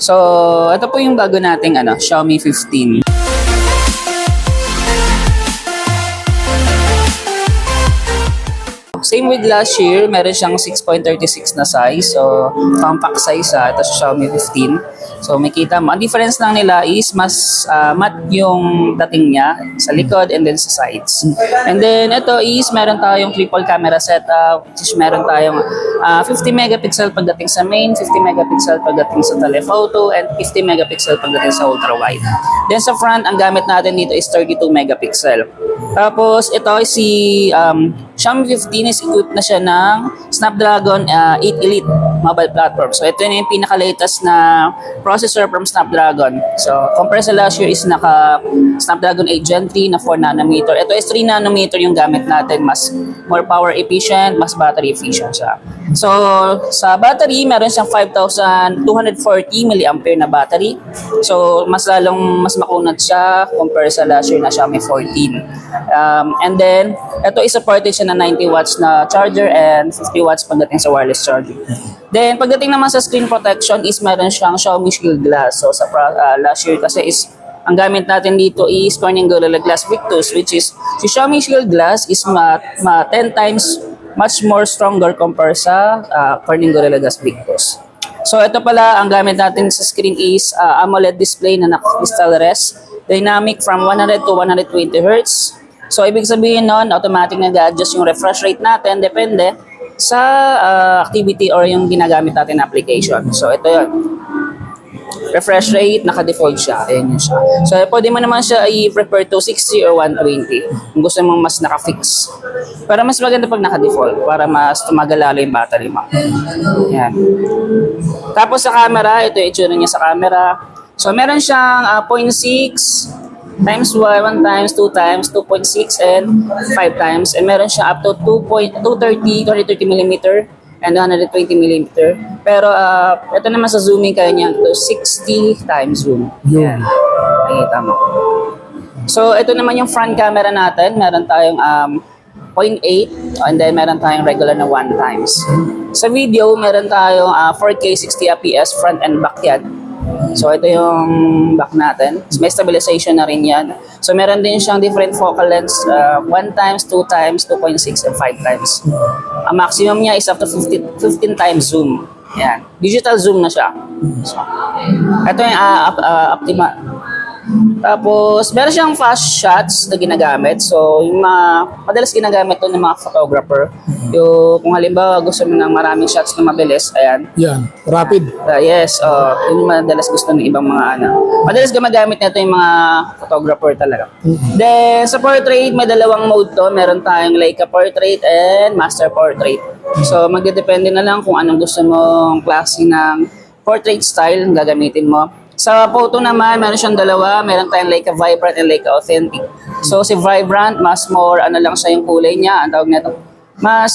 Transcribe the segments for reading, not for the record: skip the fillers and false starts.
So, ito po yung bago nating Xiaomi 15. Same with last year, meron siyang 6.36 na size. So, compact size ito sa Xiaomi 15. So, makita mo. Ang difference lang nila is mas matte yung dating niya sa likod and then sa sides. And then, ito is meron tayong triple camera setup, which is meron tayong 50 megapixel pagdating sa main, 50 megapixel pagdating sa telephoto, and 50 megapixel pagdating sa ultra-wide. Then, sa front, ang gamit natin dito is 32 megapixel. Tapos, ito si Xiaomi 15 is equipped na siya ng Snapdragon 8 Elite mobile platform. So, ito na yung pinaka-latest na processor from Snapdragon. So, compared sa last year is naka Snapdragon 8 Gen 3 na 4 nanometer. Ito is 3 nanometer yung gamit natin. Mas more power efficient, mas battery efficient siya. So, sa battery, meron siyang 5,240 mAh na battery. So, mas makunat siya compare sa last year na Xiaomi 14. And then, ito is supported siya na 90 watts na charger and 50 watts pagdating sa wireless charging. Then, pagdating naman sa screen protection is meron siyang Xiaomi Shield Glass. So, sa last year kasi is ang gamit natin dito is Corning Gorilla Glass Victus, which is si Xiaomi Shield Glass is 10 times much more stronger compare sa Corning Gorilla Glass Victus. So, ito pala ang gamit natin sa screen is AMOLED display na naka-crystal rest, dynamic from 100 to 120 Hz. So, ibig sabihin nun, automatic nag-adjust yung refresh rate natin, depende sa activity or yung ginagamit natin na application. So, ito yun. Refresh rate, naka-default siya. Ayan yun siya. So, pwede mo naman siya i-prepare to 60 or 120 kung gusto mong mas naka-fix. Para mas maganda pag naka-default, para mas tumagal lalo yung battery mo. Ayan. Tapos sa camera, ito yung itsura niya sa camera. So, meron siyang 0.6 times 1 times 2 times 2.6 and 5 times, and meron siya up to 230 mm and 120 mm. Pero ito naman sa zooming kaya niya to 60 times zoom. Yan. Nakikita mo. So ito naman yung front camera natin. Meron tayong 0.8 and then meron tayong regular na 1 times. Sa video, meron tayong 4K 60 fps front and back yan. So, ito yung back natin. May stabilization na rin yan. So, meron din siyang different focal lengths. 1 times, 2 times, 2.6, and 5 times. Ang maximum niya is up to 15 times zoom. Yan. Digital zoom na siya. So, ito yung Optima. Tapos, meron siyang fast shots na ginagamit. So, yung madalas ginagamit to ng mga photographer. Yung, kung halimbawa gusto mo ng maraming shots na mabilis, ayan. Yan, rapid. Yes, yun yung madalas gusto ng ibang mga madalas gumagamit nito yung mga photographer talaga. Then, sa portrait, may dalawang mode to. Meron tayong Leica Portrait and Master Portrait. So, magdedepende na lang kung anong gusto mong klase ng portrait style ang gagamitin mo. Sa photo naman, meron siyang dalawa. Meron tayong Leica Vibrant and Leica Authentic. So, si Vibrant, mas more, lang siya yung kulay niya. Ang tawag nito, mas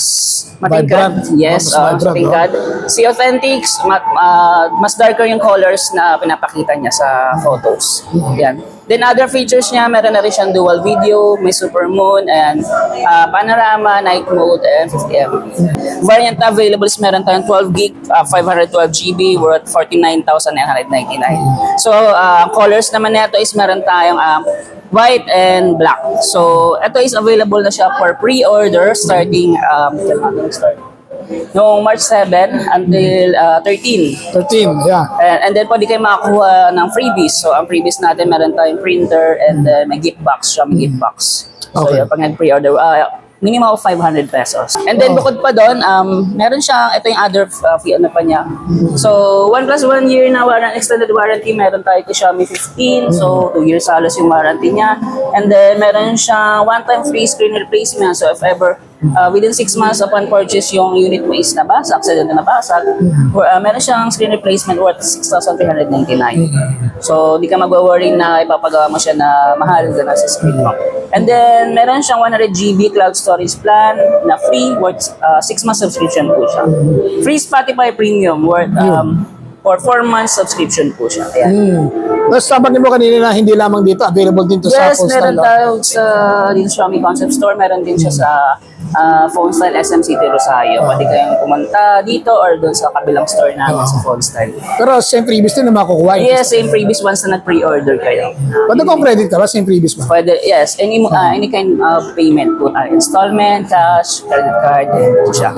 matingkad. Yes, mas matingkad. Si Authentics, mas darker yung colors na pinapakita niya sa photos. Yan. Then other features niya, meron na rin siyang dual video, may super moon, and panorama, night mode, and 50 fps. Variant available is meron tayong 12 gig, 512 GB, worth 49,999. So, colors naman nito is meron tayong white and black. So, ito is available na siya for pre-order starting noong March 7 until 13. 13, yeah. And then pwede kayo makakuha ng freebies. So, ang freebies natin, meron tayong printer and then may gift box siya, may gift box. So, Okay. pag nag-pre-order, minimum of 500 pesos. And then, bukod pa doon, meron siyang, ito yung other fee, pa niya. So, 1 plus 1 year na extended warranty, meron tayo kay Xiaomi 15. So, 2 years halos yung warranty niya. And then, meron siyang one-time free screen replacement. So, if ever, within 6 months upon purchase yung unit mo is nabasag, accident na nabasag, meron siyang screen replacement worth 6,399. So, di ka mag-worry na ipapagawa mo siya na mahal na sa screen mo. And then, meron siyang 100 GB cloud storage plan na free worth 6 months subscription po siya. Free Spotify Premium worth for 4 months subscription po siya. Ayan. Tapos sabi mo kanina na hindi lamang dito, available din to sa Yes, Polestar. meron tayo sa Xiaomi Concept Store, meron din siya sa Phone Style SM City Rosario. Pwede kayong pumunta dito or doon sa kabilang store namin sa Phone Style. Pero same previous din na makukuha. Yes, same previous ones na nag-pre-order kayo. Pwede kung credit ka ba, same previous mo. Pwede, yes, any kind of payment po tayo. Installment, cash, credit card, and po siya.